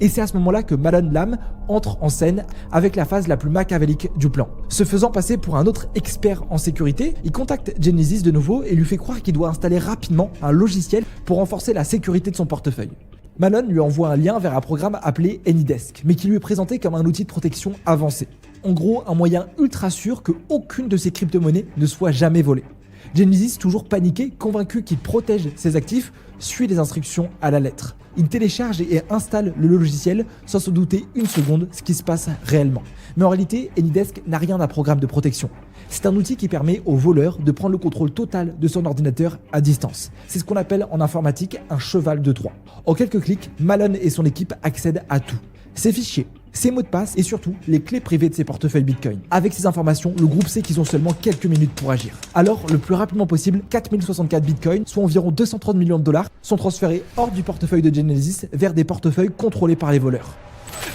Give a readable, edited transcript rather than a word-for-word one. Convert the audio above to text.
Et c'est à ce moment-là que Malone Lam entre en scène avec la phase la plus machiavélique du plan. Se faisant passer pour un autre expert en sécurité, il contacte Genesis de nouveau et lui fait croire qu'il doit installer rapidement un logiciel pour renforcer la sécurité de son portefeuille. Malone lui envoie un lien vers un programme appelé AnyDesk, mais qui lui est présenté comme un outil de protection avancé. En gros, un moyen ultra sûr que aucune de ses crypto-monnaies ne soit jamais volée. Genesis, toujours paniqué, convaincu qu'il protège ses actifs, suit les instructions à la lettre. Il télécharge et installe le logiciel sans se douter une seconde ce qui se passe réellement. Mais en réalité, AnyDesk n'a rien d'un programme de protection. C'est un outil qui permet aux voleurs de prendre le contrôle total de son ordinateur à distance. C'est ce qu'on appelle en informatique un cheval de Troie. En quelques clics, Malone et son équipe accèdent à tout. Ses fichiers, ses mots de passe et surtout les clés privées de ses portefeuilles Bitcoin. Avec ces informations, le groupe sait qu'ils ont seulement quelques minutes pour agir. Alors, le plus rapidement possible, 4064 Bitcoin, soit environ 230 millions de dollars, sont transférés hors du portefeuille de Genesis vers des portefeuilles contrôlés par les voleurs.